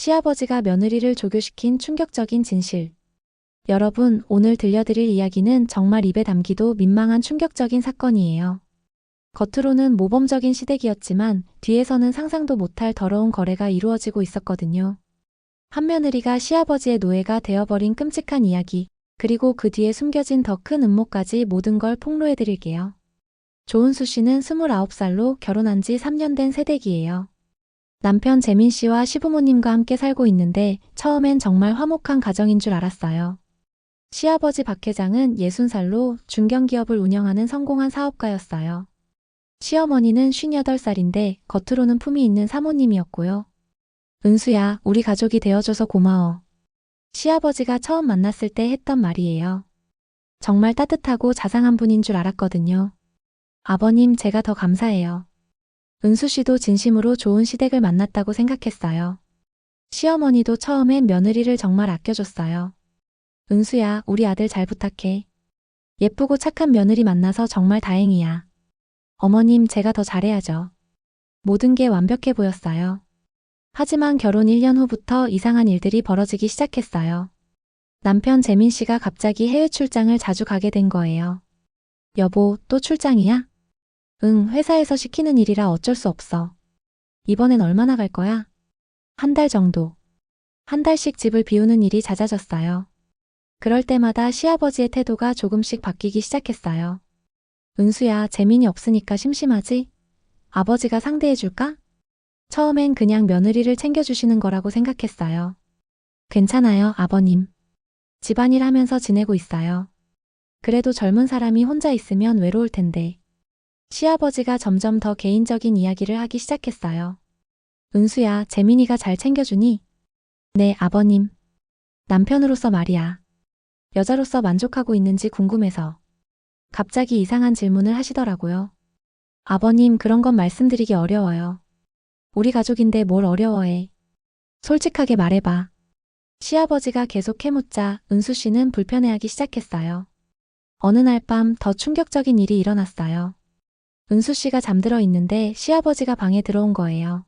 시아버지가 며느리를 조교시킨 충격적인 진실. 여러분, 오늘 들려드릴 이야기는 정말 입에 담기도 민망한 충격적인 사건이에요. 겉으로는 모범적인 시댁이었지만 뒤에서는 상상도 못할 더러운 거래가 이루어지고 있었거든요. 한 며느리가 시아버지의 노예가 되어버린 끔찍한 이야기, 그리고 그 뒤에 숨겨진 더 큰 음모까지 모든 걸 폭로해드릴게요. 조은수 씨는 29살로 결혼한 지 3년 된 새댁이에요. 남편 재민 씨와 시부모님과 함께 살고 있는데 처음엔 정말 화목한 가정인 줄 알았어요. 시아버지 박 회장은 60살로 중견기업을 운영하는 성공한 사업가였어요. 시어머니는 58살인데 겉으로는 품이 있는 사모님이었고요. 은수야, 우리 가족이 되어줘서 고마워. 시아버지가 처음 만났을 때 했던 말이에요. 정말 따뜻하고 자상한 분인 줄 알았거든요. 아버님, 제가 더 감사해요. 은수 씨도 진심으로 좋은 시댁을 만났다고 생각했어요. 시어머니도 처음엔 며느리를 정말 아껴줬어요. 은수야, 우리 아들 잘 부탁해. 예쁘고 착한 며느리 만나서 정말 다행이야. 어머님, 제가 더 잘해야죠. 모든 게 완벽해 보였어요. 하지만 결혼 1년 후부터 이상한 일들이 벌어지기 시작했어요. 남편 재민 씨가 갑자기 해외 출장을 자주 가게 된 거예요. 여보, 또 출장이야? 응, 회사에서 시키는 일이라 어쩔 수 없어. 이번엔 얼마나 갈 거야? 한 달 정도. 한 달씩 집을 비우는 일이 잦아졌어요. 그럴 때마다 시아버지의 태도가 조금씩 바뀌기 시작했어요. 은수야, 재민이 없으니까 심심하지? 아버지가 상대해줄까? 처음엔 그냥 며느리를 챙겨주시는 거라고 생각했어요. 괜찮아요, 아버님. 집안일 하면서 지내고 있어요. 그래도 젊은 사람이 혼자 있으면 외로울 텐데. 시아버지가 점점 더 개인적인 이야기를 하기 시작했어요. 은수야, 재민이가 잘 챙겨주니? 네, 아버님. 남편으로서 말이야. 여자로서 만족하고 있는지 궁금해서. 갑자기 이상한 질문을 하시더라고요. 아버님, 그런 건 말씀드리기 어려워요. 우리 가족인데 뭘 어려워해. 솔직하게 말해봐. 시아버지가 계속 캐묻자 은수 씨는 불편해하기 시작했어요. 어느 날 밤 더 충격적인 일이 일어났어요. 은수 씨가 잠들어 있는데 시아버지가 방에 들어온 거예요.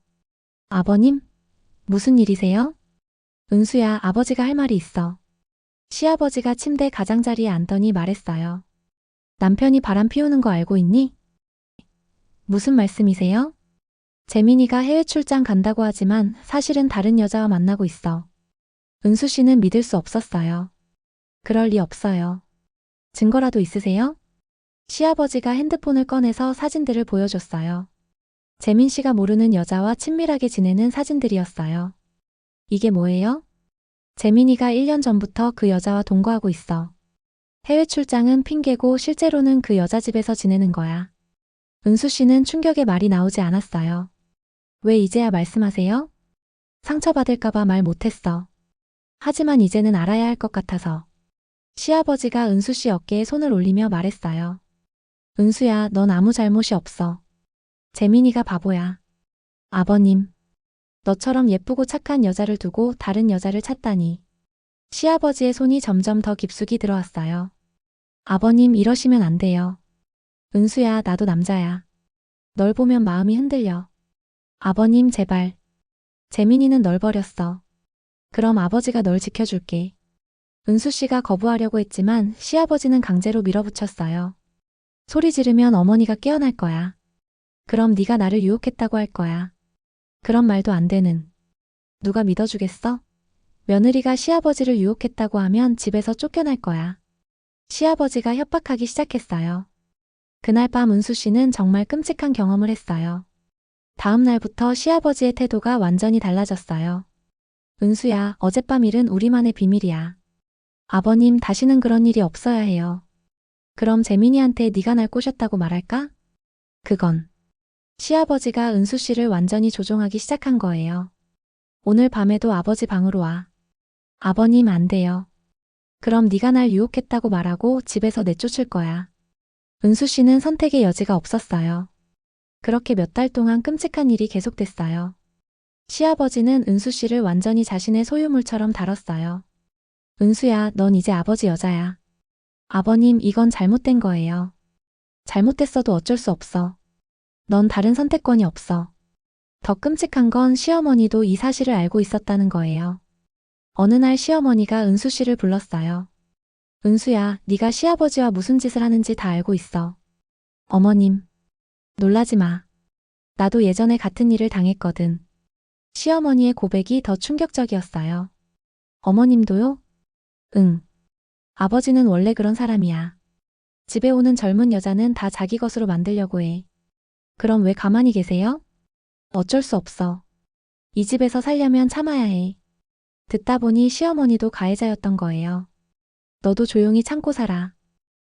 아버님? 무슨 일이세요? 은수야, 아버지가 할 말이 있어. 시아버지가 침대 가장자리에 앉더니 말했어요. 남편이 바람 피우는 거 알고 있니? 무슨 말씀이세요? 재민이가 해외 출장 간다고 하지만 사실은 다른 여자와 만나고 있어. 은수 씨는 믿을 수 없었어요. 그럴 리 없어요. 증거라도 있으세요? 시아버지가 핸드폰을 꺼내서 사진들을 보여줬어요. 재민 씨가 모르는 여자와 친밀하게 지내는 사진들이었어요. 이게 뭐예요? 재민이가 1년 전부터 그 여자와 동거하고 있어. 해외 출장은 핑계고 실제로는 그 여자 집에서 지내는 거야. 은수 씨는 충격의 말이 나오지 않았어요. 왜 이제야 말씀하세요? 상처받을까봐 말 못했어. 하지만 이제는 알아야 할 것 같아서. 시아버지가 은수 씨 어깨에 손을 올리며 말했어요. 은수야, 넌 아무 잘못이 없어. 재민이가 바보야. 아버님. 너처럼 예쁘고 착한 여자를 두고 다른 여자를 찾다니. 시아버지의 손이 점점 더 깊숙이 들어왔어요. 아버님, 이러시면 안 돼요. 은수야, 나도 남자야. 널 보면 마음이 흔들려. 아버님, 제발. 재민이는 널 버렸어. 그럼 아버지가 널 지켜줄게. 은수 씨가 거부하려고 했지만 시아버지는 강제로 밀어붙였어요. 소리 지르면 어머니가 깨어날 거야. 그럼 네가 나를 유혹했다고 할 거야. 그런 말도 안 되는. 누가 믿어주겠어? 며느리가 시아버지를 유혹했다고 하면 집에서 쫓겨날 거야. 시아버지가 협박하기 시작했어요. 그날 밤 은수 씨는 정말 끔찍한 경험을 했어요. 다음 날부터 시아버지의 태도가 완전히 달라졌어요. 은수야, 어젯밤 일은 우리만의 비밀이야. 아버님, 다시는 그런 일이 없어야 해요. 그럼 재민이한테 네가 날 꼬셨다고 말할까? 그건. 시아버지가 은수 씨를 완전히 조종하기 시작한 거예요. 오늘 밤에도 아버지 방으로 와. 아버님, 안 돼요. 그럼 네가 날 유혹했다고 말하고 집에서 내쫓을 거야. 은수 씨는 선택의 여지가 없었어요. 그렇게 몇 달 동안 끔찍한 일이 계속됐어요. 시아버지는 은수 씨를 완전히 자신의 소유물처럼 다뤘어요. 은수야, 넌 이제 아버지 여자야. 아버님, 이건 잘못된 거예요. 잘못됐어도 어쩔 수 없어. 넌 다른 선택권이 없어. 더 끔찍한 건 시어머니도 이 사실을 알고 있었다는 거예요. 어느 날 시어머니가 은수 씨를 불렀어요. 은수야, 네가 시아버지와 무슨 짓을 하는지 다 알고 있어. 어머님, 놀라지 마. 나도 예전에 같은 일을 당했거든. 시어머니의 고백이 더 충격적이었어요. 어머님도요? 응. 아버지는 원래 그런 사람이야. 집에 오는 젊은 여자는 다 자기 것으로 만들려고 해. 그럼 왜 가만히 계세요? 어쩔 수 없어. 이 집에서 살려면 참아야 해. 듣다 보니 시어머니도 가해자였던 거예요. 너도 조용히 참고 살아.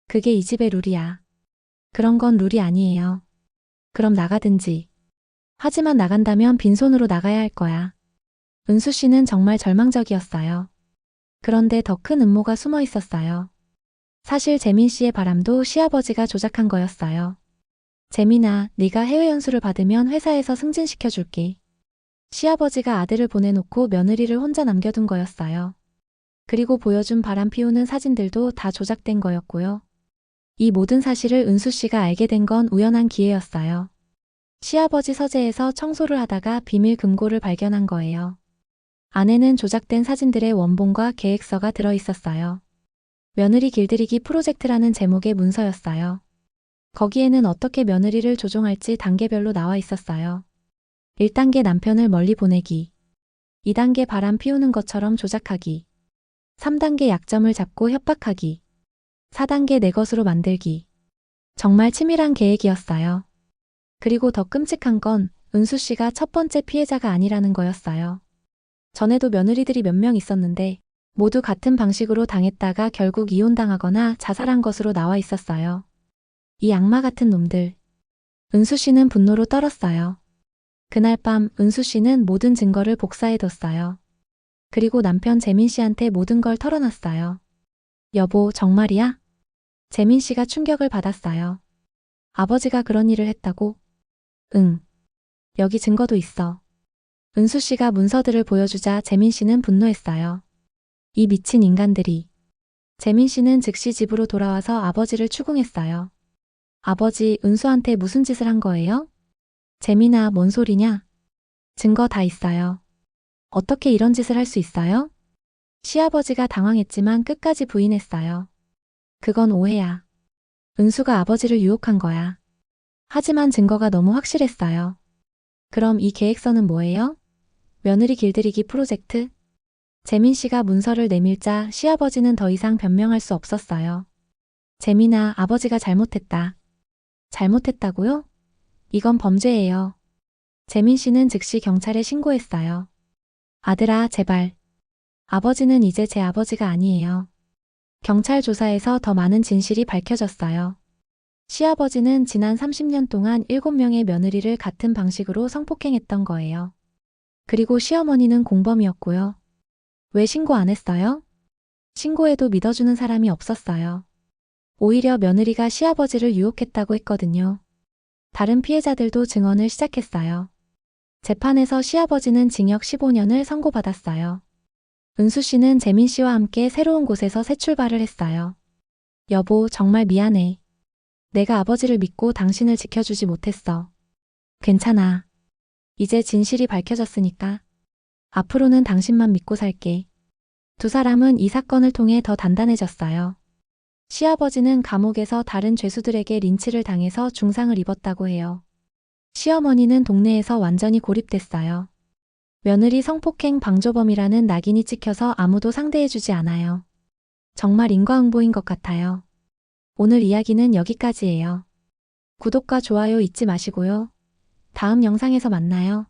그게 이 집의 룰이야. 그런 건 룰이 아니에요. 그럼 나가든지. 하지만 나간다면 빈손으로 나가야 할 거야. 은수 씨는 정말 절망적이었어요. 그런데 더 큰 음모가 숨어 있었어요. 사실 재민 씨의 바람도 시아버지가 조작한 거였어요. 재민아, 네가 해외 연수를 받으면 회사에서 승진시켜 줄게. 시아버지가 아들을 보내놓고 며느리를 혼자 남겨둔 거였어요. 그리고 보여준 바람 피우는 사진들도 다 조작된 거였고요. 이 모든 사실을 은수 씨가 알게 된 건 우연한 기회였어요. 시아버지 서재에서 청소를 하다가 비밀 금고를 발견한 거예요. 안에는 조작된 사진들의 원본과 계획서가 들어 있었어요. 며느리 길들이기 프로젝트라는 제목의 문서였어요. 거기에는 어떻게 며느리를 조종할지 단계별로 나와 있었어요. 1단계 남편을 멀리 보내기. 2단계 바람 피우는 것처럼 조작하기. 3단계 약점을 잡고 협박하기. 4단계 내 것으로 만들기. 정말 치밀한 계획이었어요. 그리고 더 끔찍한 건 은수 씨가 첫 번째 피해자가 아니라는 거였어요. 전에도 며느리들이 몇 명 있었는데 모두 같은 방식으로 당했다가 결국 이혼당하거나 자살한 것으로 나와 있었어요. 이 악마 같은 놈들. 은수 씨는 분노로 떨었어요. 그날 밤 은수 씨는 모든 증거를 복사해뒀어요. 그리고 남편 재민 씨한테 모든 걸 털어놨어요. 여보, 정말이야? 재민 씨가 충격을 받았어요. 아버지가 그런 일을 했다고? 응. 여기 증거도 있어. 은수 씨가 문서들을 보여주자 재민 씨는 분노했어요. 이 미친 인간들이. 재민 씨는 즉시 집으로 돌아와서 아버지를 추궁했어요. 아버지, 은수한테 무슨 짓을 한 거예요? 재민아, 뭔 소리냐? 증거 다 있어요. 어떻게 이런 짓을 할 수 있어요? 시아버지가 당황했지만 끝까지 부인했어요. 그건 오해야. 은수가 아버지를 유혹한 거야. 하지만 증거가 너무 확실했어요. 그럼 이 계획서는 뭐예요? 며느리 길들이기 프로젝트? 재민 씨가 문서를 내밀자 시아버지는 더 이상 변명할 수 없었어요. 재민아, 아버지가 잘못했다. 잘못했다고요? 이건 범죄예요. 재민 씨는 즉시 경찰에 신고했어요. 아들아, 제발. 아버지는 이제 제 아버지가 아니에요. 경찰 조사에서 더 많은 진실이 밝혀졌어요. 시아버지는 지난 30년 동안 7명의 며느리를 같은 방식으로 성폭행했던 거예요. 그리고 시어머니는 공범이었고요. 왜 신고 안 했어요? 신고해도 믿어주는 사람이 없었어요. 오히려 며느리가 시아버지를 유혹했다고 했거든요. 다른 피해자들도 증언을 시작했어요. 재판에서 시아버지는 징역 15년을 선고받았어요. 은수 씨는 재민 씨와 함께 새로운 곳에서 새 출발을 했어요. 여보, 정말 미안해. 내가 아버지를 믿고 당신을 지켜주지 못했어. 괜찮아. 이제 진실이 밝혀졌으니까. 앞으로는 당신만 믿고 살게. 두 사람은 이 사건을 통해 더 단단해졌어요. 시아버지는 감옥에서 다른 죄수들에게 린치를 당해서 중상을 입었다고 해요. 시어머니는 동네에서 완전히 고립됐어요. 며느리 성폭행 방조범이라는 낙인이 찍혀서 아무도 상대해주지 않아요. 정말 인과응보인 것 같아요. 오늘 이야기는 여기까지예요. 구독과 좋아요 잊지 마시고요. 다음 영상에서 만나요.